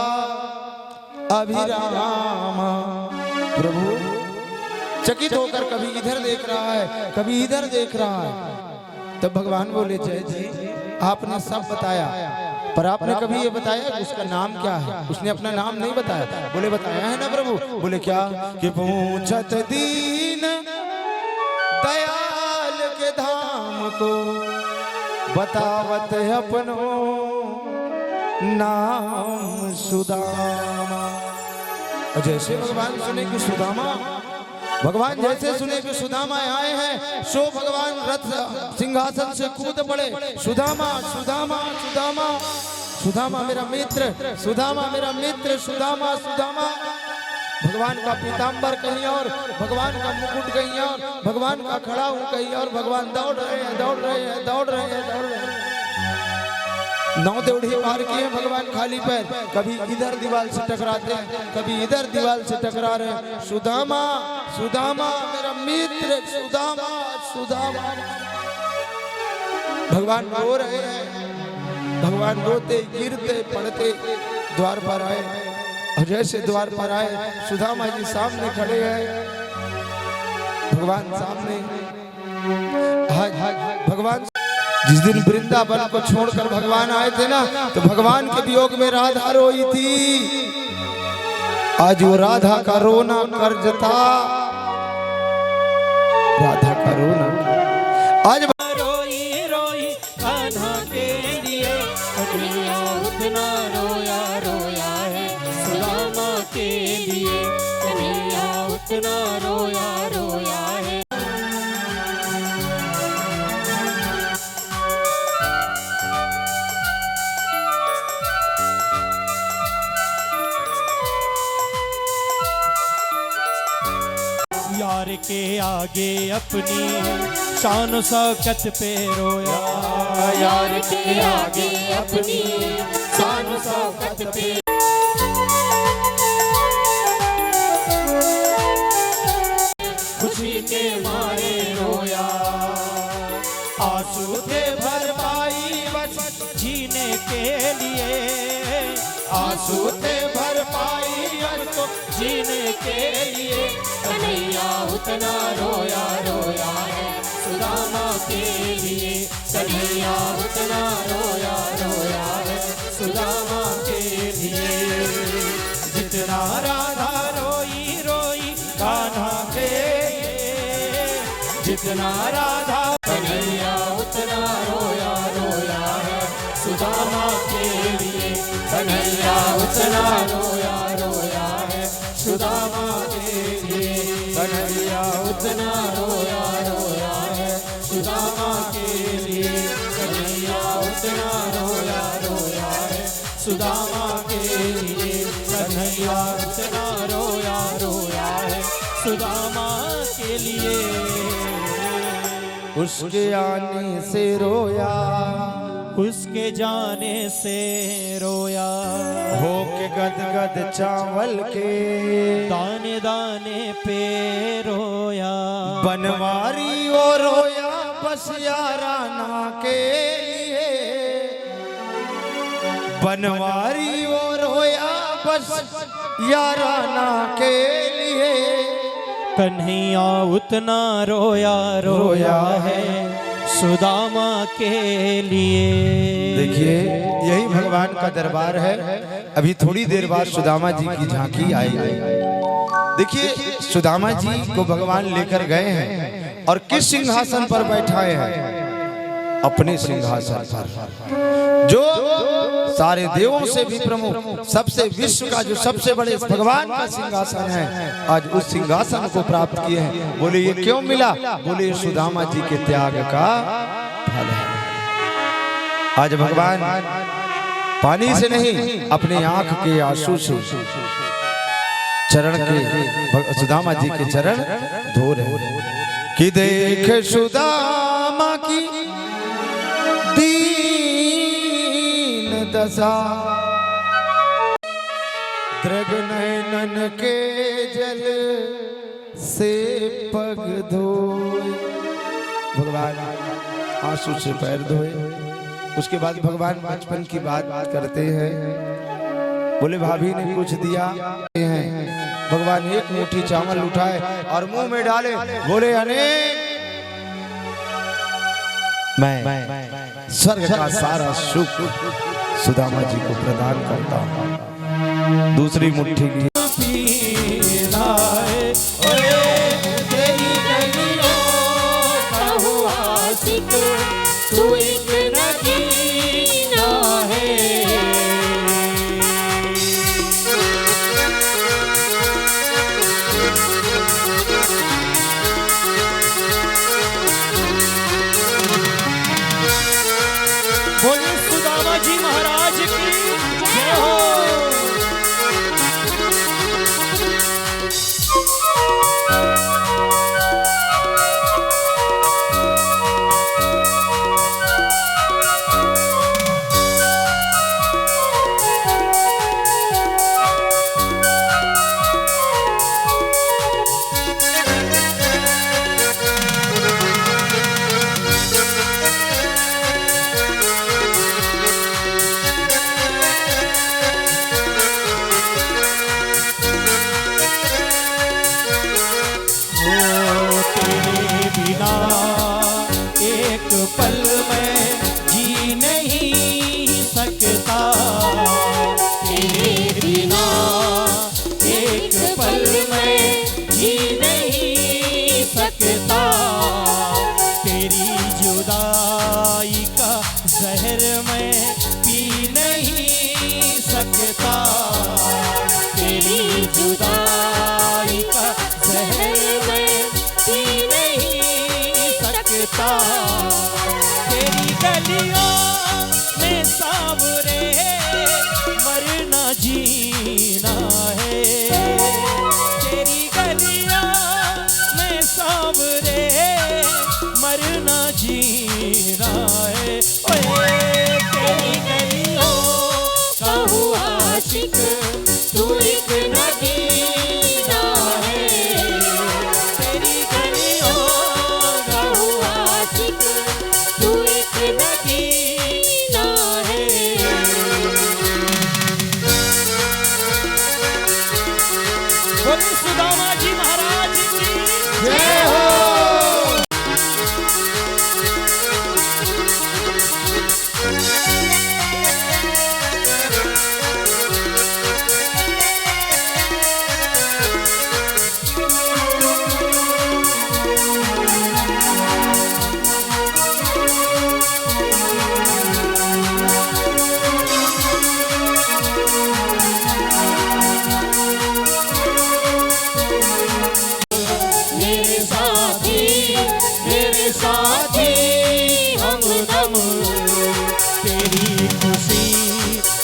अभिरामा। प्रभु चकित होकर कभी इधर देख रहा है कभी इधर देख रहा है। तब भगवान बोले जय जी आपने सब बताया पर आपने कभी ये बताया कि उसका नाम क्या है? उसने अपना नाम नहीं बताया। बोले बताया है ना प्रभु। बोले क्या कि पूछत दीन दयाल के धाम को बतावत है अपनो नाम सुदामा। जैसे भगवान सुने कि सुदामा भगवान जैसे सुने कि सुदामा आए हैं सो भगवान रथ सिंहासन से कूद पड़े। सुदामा सुदामा सुदामा सुदामा मेरा मित्र सुदामा मेरा मित्र सुदामा सुदामा। भगवान का पीतांबर कहीं और भगवान का मुकुट कहीं और भगवान का खड़ा हूं कहीं और भगवान दौड़ रहे हैं दौड़ रहे हैं दौड़ रहे हैं दौड़ रहे हैं। 9 दौड़े पार किए भगवान खाली पैर। कभी इधर दीवार से टकराते हैं कभी इधर दीवार से टकरा रहे हैं। सुदामा सुदामा मेरा मित्र सुदामा सुदामा। भगवान रो रहे हैं भगवान रोते गिरते पड़ते द्वार पर आए और जैसे द्वार पर आए सुदामा जी सामने खड़े हैं। भगवान सामने भगवान जिस दिन वृंदावन को छोड़कर भगवान आए थे ना तो भगवान के वियोग में राधा रोई थी। आज वो राधा का रोना कर्जता राधा का रोना आज रोई रोई कान्हा के लिए कन्हैया उतना रोया रोया है सुदामा के लिए कन्हैया उतना रोया रोया है। यार के आगे अपनी शान शौकत पे रोया यार के आगे अपनी शान शौकत पे खुशी के मारे रोया आंसू थे भरपाई बस जीने के लिए आंसू थे भरपाई तो जीने के लिए कन्हैया उतना रोया रोया है सुदामा के लिए कन्हैया उतना रोया रोया है सुदामा के लिए। जितना राधा रोई रोई कान्हा के लिए जितना राधा कन्हैया उतना रोया रोया है सुदामा के लिए कन्हैया उतना रोया रोया है सुदामा के लिए कन्हैया उतना रोया रोया है सुदामा के लिए कन्हैया उतना रोया रोया है सुदामा के लिए कन्हैया उतना रोया रोया है सुदामा के लिए। उसके आने से रोया उसके जाने से रोया हो के गदगद चावल के दाने दाने पे रोया बनवारी वो रोया बस याराना के लिए बनवारी वो रोया बस याराना के लिए कन्हैया उतना रोया रोया है सुदामा के लिए। देखिए यही भगवान का दरबार है। अभी थोड़ी देर बाद सुदामा जी की झांकी आएगी। देखिए सुदामा जी को भगवान लेकर गए हैं और किस सिंहासन पर बैठाए हैं? अपने सिंहासन पर जो सारे देवों से भी प्रमुख सबसे विश्व का जो सबसे बड़े भगवान का सिंहासन है आज उस सिंहासन को प्राप्त किए हैं। बोले ये क्यों मिला? बोले सुदामा जी के त्याग का फल है। आज भगवान पानी से नहीं अपने आंख के आंसू से चरण के सुदामा जी के चरण धो रहे। कि देख सुदामा की दीन दशा, दृग नयन के जल से पग धोए। भगवान आंसू से पैर धोए। उसके बाद भगवान बचपन की बात करते हैं। बोले भाभी ने कुछ दिया है। भगवान एक मुट्ठी चावल उठाए और मुंह में डाले। बोले अनेक मैं स्वर्ग का सारा सुख सुदामा जी को प्रदान करता हूँ। दूसरी मुट्ठी की तू एक नगीना है। बोलिए सुदामा जी महाराज की जय हो। एक पल में जी नहीं सकता, तेरे बिना एक पल में जी नहीं सकता। तेरी जुदाई का जहर मैं पी नहीं सकता। तेरी जुदाई का जहर मैं पी नहीं सकता। तेरी गलियों में सावरे मरना जीना है। तेरी गलियों में सावरे मरना जीना है। ओए तेरी गलियों का हुआ आशिक तू एक नगीना है। तेरी गलियों का हुआ आशिक तू एक नगीना है। बोलिए सुदामा जी महाराज की जय हो। मेरे साथी हमदम, तेरी खुशी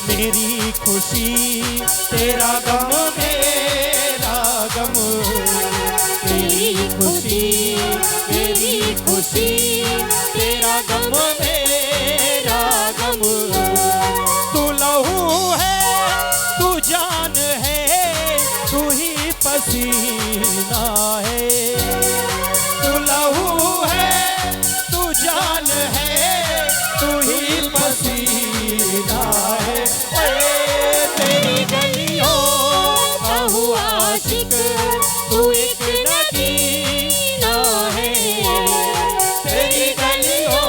मेरी खुशी, तेरा गम मेरा गम। तेरी खुशी मेरी खुशी, तेरा गम मेरा गम। तू लहू है तू जान है, तू ही पसीना है। तू लहू है तू जान है, तू ही पसीना है। तेरी गलियों का हुआ आशिक तू एक नगीना है। तेरी गलियों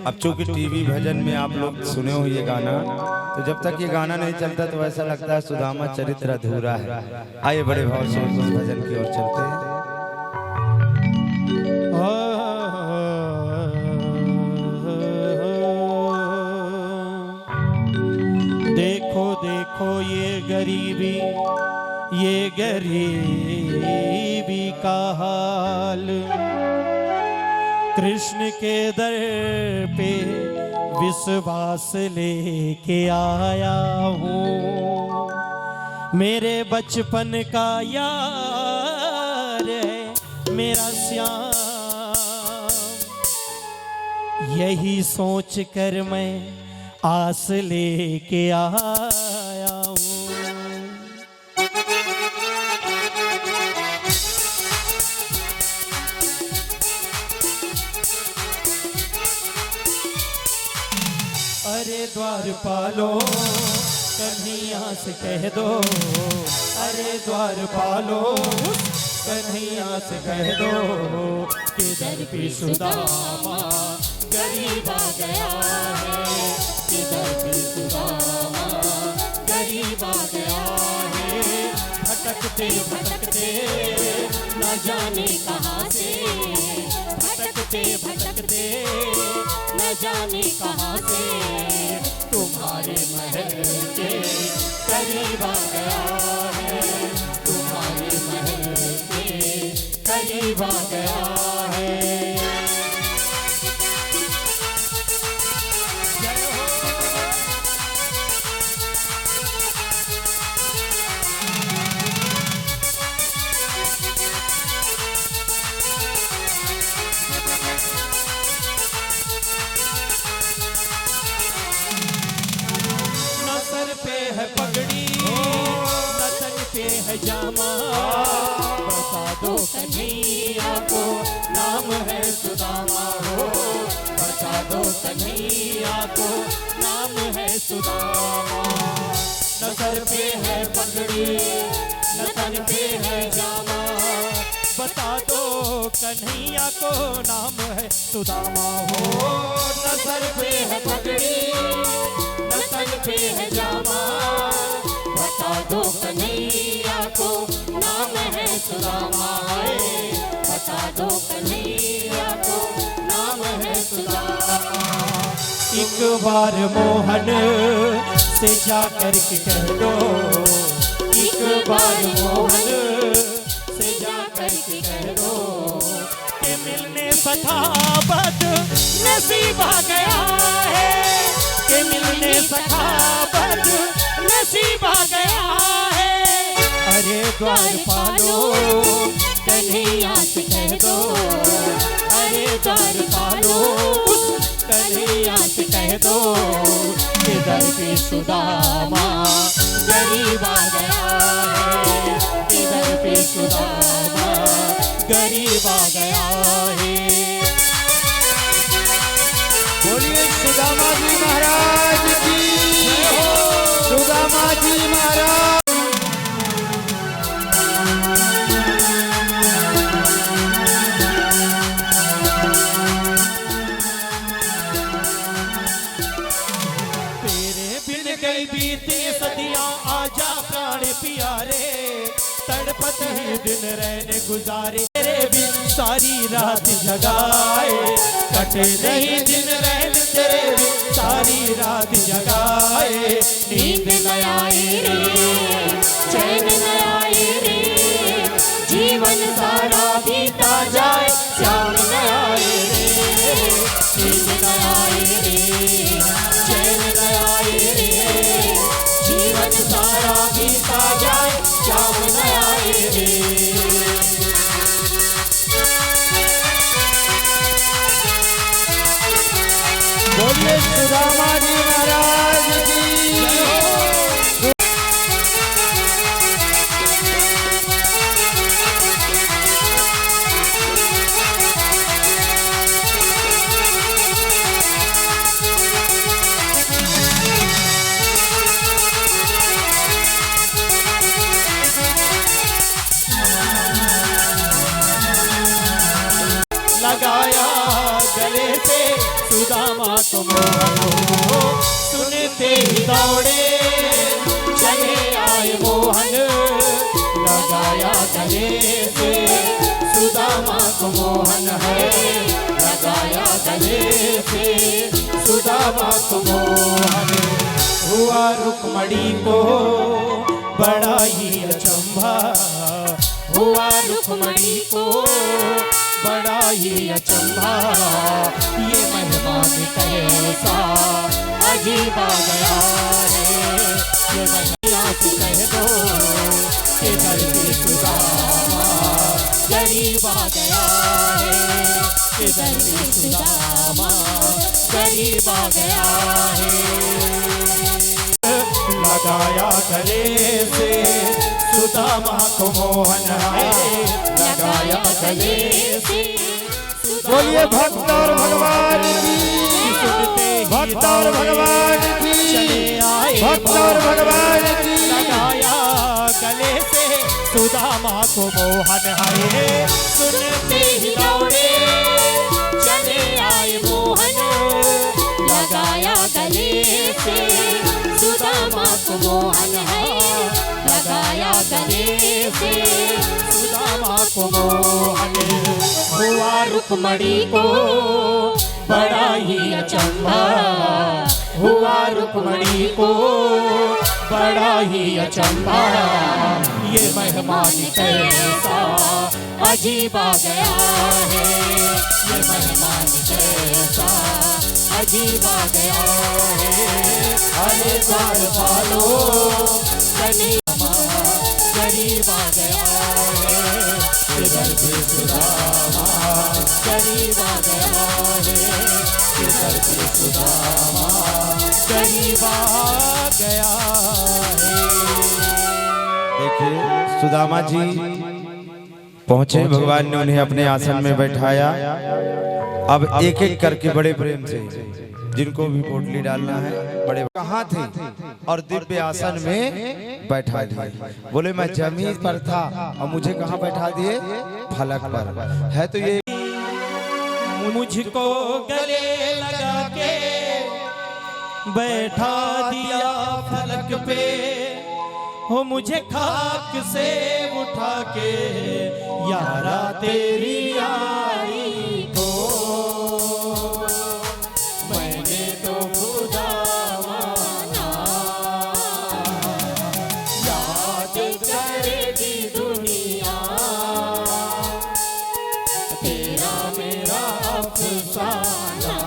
अब चूंकि टीवी भजन में आप लोग सुने हो ये गाना, तो जब तक ये गाना नहीं चलता तो ऐसा लगता है सुदामा चरित्र अधूरा है। आइए बड़े भाव से उस भजन की ओर चलते हैं। देखो देखो ये गरीबी का हाल, कृष्ण के दर पे विश्वास लेके आया हूँ। मेरे बचपन का यार है मेरा श्याम, यही सोच कर मैं आस लेके आया हूँ। अरे द्वारपालो कन्हैया से कह दो, अरे द्वारपालो कन्हैया से कह दो कि दर पे सुदामा गरीब आ गया है, कि दर पे सुदामा गरीब आ गया है। भटकते भटकते न जाने कहाँ से, भटकते भटकते न जाने कहाँ से तुम्हारे महल के करीब आ गया है, तुम्हारे महल के करीब आ गया है। है पगड़ी न तन पे है जामा, बता दो कन्हैया को नाम है सुदामा हो, बता दो कन्हैया को नाम है सुदामा। न सर पे है पगड़ी न तन पे है जामा, बता दो कन्हैया को नाम है सुदामा हो। न सर पे है पगड़ी न तन पे है जामा, बता दो कन्हैया को नाम है सुदामा है, बता दो कन्हैया को नाम है सुदामा। एक बार मोहन से जाकर के कह दो, एक बार मोहन से जाकर के कह दो कि मिलने सखावत नसीब आ गया है, कि मिलने सखावत नसीब आ गया है। अरे द्वारपालो कन्हैया से कह दो, अरे द्वारपालो कन्हैया से कह दो कि दर पे सुदामा गरीब आ गया है, कि दर पे सुदामा गरीब आ गया है। बोलिए सुदामा जी महाराज की, सुदामा जी महाराज। तेरे बिन गई बीती सदियां आजा प्राण प्यारे, तड़पत ही दिन रहने गुजारे, तेरे बिन सारी रात जगाए, कटे नहीं दिन रहन तेरे बिन सारी रात जगाए। नींद न आए रे चैन न आए रे, जीवन सारा बीता जाए श्याम न आए रे, नींद न आए रे चैन न आए रे, जीवन सारा बीता जाए श्याम न आए रे। बोलिए सुदामा जी महाराज की। लगाया गले से सुदामा को मोहन सुनते ही दौड़े चले आए मोहन लगाया गले से सुदामा को मोहन है लगाया गले से सुदामा को मोहन हुआ रुक्मणी को बड़ा ही अचंभा हुआ रुक्मणी को बड़ा ही अचंभा ये मेहमान कैसा अजीब आ गया है ये महिला से कह दो कि दर्दी सुदामा गरीब आ गया है कि दर्दी सुदामा गरीब आ गया है लगाया गले से सुदामा को मोहन है लगाया गले से बोलिए भक्त और भगवान की, भक्त और भगवान की, भक्त और भगवान की। लगाया गले से सुदामा को मोहन है सुनते ही दौड़े चले आए मोहन लगाया गले से सुदामा को मोहन है लगाया गले से सुदामा को मोहन हुआ रुक्मणी को बड़ा ही अचंभा हुआ रुक्मणी को बड़ा ही अचंभा ये मेहमान कैसा अजीब आ गया है ये मेहमान कैसा अजीब आ गया है अरे द्वार पालो कन्हैया गरीब आ गया है इधर भी सुदामा गरीब आ गया है इधर भी सुदामा गरीब आ गया है। देखिए सुदामा जी पहुंचे, भगवान ने उन्हें अपने आसन में बैठाया। अब एक एक करके बड़े प्रेम से जिनको भी पोटली डालना है बड़े कहाँ थे और दिव्य आसन में बैठा दिए। बोले मैं जमीन पर था और मुझे कहाँ बैठा दिए, फलक पर। है तो ये मुझको गले लगा के बैठा दिया फलक पे हो मुझे खाक से उठा के यारा तेरी यारी को मैंने तो खुदा माना याद करेगी दुनिया तेरा मेरा अफसाना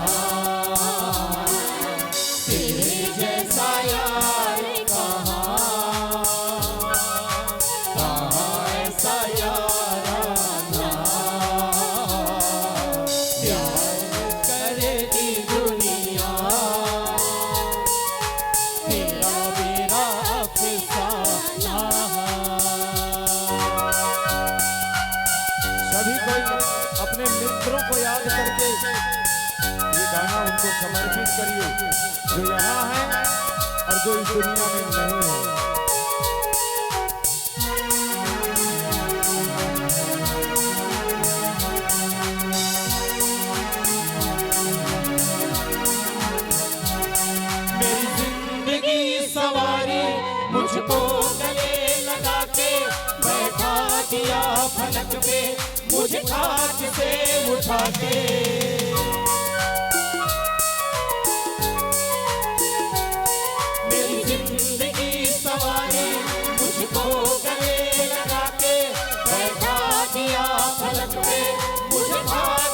तेरे जैसा यार अपने मित्रों को याद करके ये गाना उनको समर्पित करिए जो यहाँ है और जो इस दुनिया में नहीं है। मेरी जिंदगी सवारी मुझको गले लगा के बैठा दिया फलक पे मुझे खाक से उठा के मेरी जिंदगी सवारी मुझको गले लगा के बैठा दिया फलक पे मुझे खाक